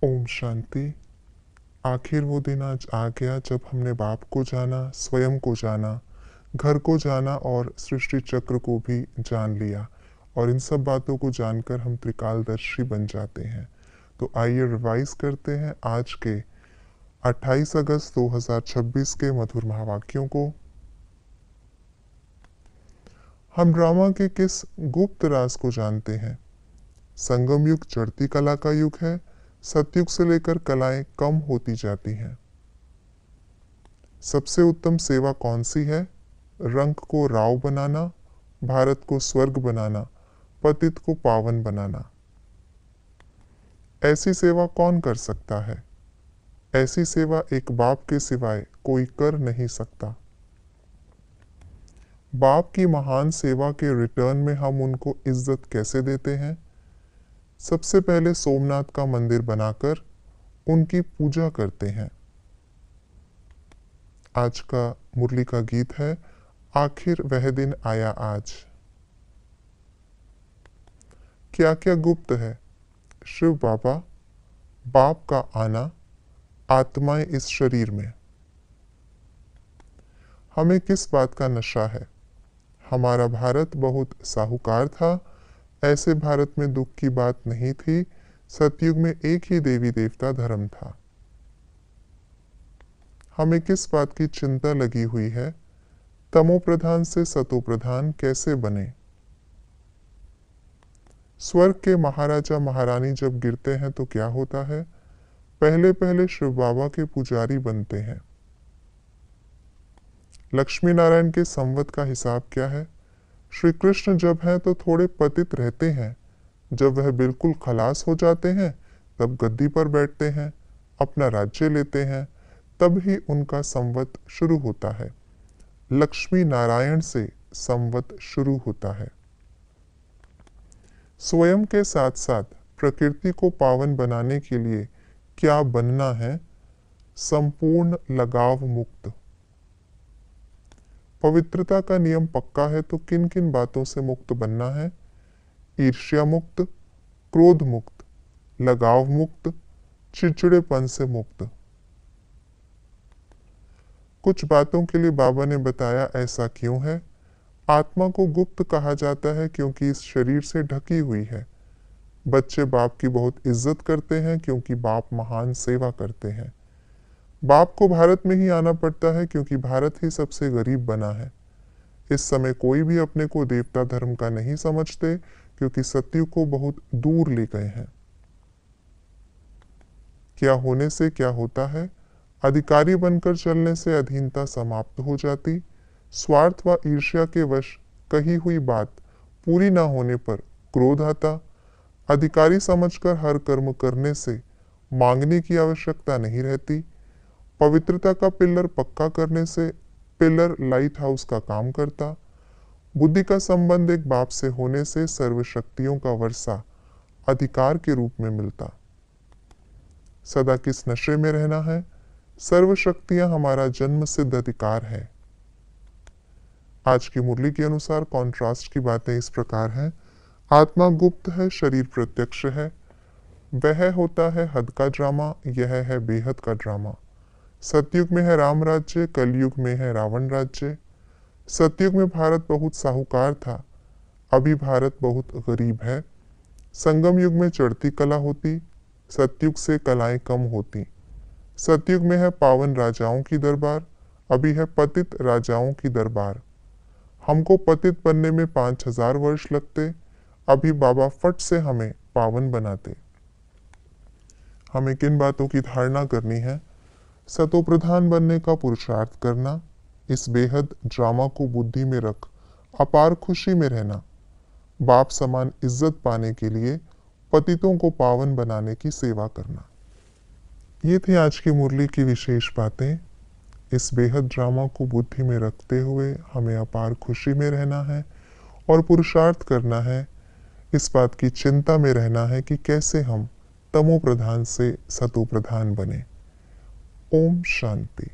ओम शांति। आखिर वो दिन आज आ गया जब हमने बाप को जाना, स्वयं को जाना, घर को जाना और सृष्टि चक्र को भी जान लिया। और इन सब बातों को जानकर हम त्रिकालदर्शी बन जाते हैं। तो आइए रिवाइज करते हैं आज के 28 अगस्त 2026 के मधुर महावाक्यों को। हम ड्रामा के किस गुप्त राज को जानते हैं? संगम युग चढ़ती कला का युग है। सतयुग से लेकर कलाएं कम होती जाती हैं। सबसे उत्तम सेवा कौन सी है? रंक को राव बनाना, भारत को स्वर्ग बनाना, पतित को पावन बनाना। ऐसी सेवा कौन कर सकता है? ऐसी सेवा एक बाप के सिवाय कोई कर नहीं सकता। बाप की महान सेवा के रिटर्न में हम उनको इज्जत कैसे देते हैं? सबसे पहले सोमनाथ का मंदिर बनाकर उनकी पूजा करते हैं। आज का मुरली का गीत है, आखिर वह दिन आया आज। क्या क्या गुप्त है? शिव बाबा, बाप का आना, आत्माएं इस शरीर में। हमें किस बात का नशा है? हमारा भारत बहुत साहूकार था। ऐसे भारत में दुख की बात नहीं थी। सतयुग में एक ही देवी देवता धर्म था। हमें किस बात की चिंता लगी हुई है? तमो प्रधान से सतो प्रधान कैसे बने? स्वर्ग के महाराजा महारानी जब गिरते हैं तो क्या होता है? पहले पहले शिव बाबा के पुजारी बनते हैं। लक्ष्मी नारायण के संवत का हिसाब क्या है? श्री कृष्ण जब हैं तो थोड़े पतित रहते हैं। जब वह बिल्कुल खलास हो जाते हैं तब गद्दी पर बैठते हैं, अपना राज्य लेते हैं। तब ही उनका संवत शुरू होता है। लक्ष्मी नारायण से संवत शुरू होता है। स्वयं के साथ साथ प्रकृति को पावन बनाने के लिए क्या बनना है? संपूर्ण लगाव मुक्त। पवित्रता का नियम पक्का है तो किन किन बातों से मुक्त बनना है? ईर्ष्या मुक्त, क्रोध मुक्त, लगाव मुक्त, चिड़चिड़ेपन से मुक्त। कुछ बातों के लिए बाबा ने बताया ऐसा क्यों है। आत्मा को गुप्त कहा जाता है क्योंकि इस शरीर से ढकी हुई है। बच्चे बाप की बहुत इज्जत करते हैं क्योंकि बाप महान सेवा करते हैं। बाप को भारत में ही आना पड़ता है क्योंकि भारत ही सबसे गरीब बना है। इस समय कोई भी अपने को देवता धर्म का नहीं समझते क्योंकि सतयुग को बहुत दूर ले गए हैं। क्या होने से क्या होता है? अधिकारी बनकर चलने से अधीनता समाप्त हो जाती। स्वार्थ व ईर्ष्या के वश कही हुई बात पूरी न होने पर क्रोध आता। अधिकारी समझकर हर कर्म करने से मांगने की आवश्यकता नहीं रहती। पवित्रता का पिलर पक्का करने से पिलर लाइट हाउस का काम करता। बुद्धि का संबंध एक बाप से होने से सर्वशक्तियों का वर्षा अधिकार के रूप में मिलता। सदा किस नशे में रहना है? सर्वशक्तियां हमारा जन्म सिद्ध अधिकार है। आज की मुरली के अनुसार कॉन्ट्रास्ट की बातें इस प्रकार हैं। आत्मा गुप्त है, शरीर प्रत्यक्ष है। वह होता है हद का ड्रामा, यह है बेहद का ड्रामा। सतयुग में है राम राज्य, कलयुग में है रावण राज्य। सतयुग में भारत बहुत साहूकार था, अभी भारत बहुत गरीब है। संगम युग में चढ़ती कला होती, सतयुग से कलाएं कम होती। सतयुग में है पावन राजाओं की दरबार, अभी है पतित राजाओं की दरबार। हमको पतित बनने में 5000 वर्ष लगते, अभी बाबा फट से हमें पावन बनाते। हमें किन बातों की धारणा करनी है? सतो प्रधान बनने का पुरुषार्थ करना, इस बेहद ड्रामा को बुद्धि में रख अपार खुशी में रहना, बाप समान इज्जत पाने के लिए पतितों को पावन बनाने की सेवा करना। ये थी आज की मुरली की विशेष बातें। इस बेहद ड्रामा को बुद्धि में रखते हुए हमें अपार खुशी में रहना है और पुरुषार्थ करना है। इस बात की चिंता में रहना है कि कैसे हम तमो प्रधान से सतो प्रधान बने। ओम शांति।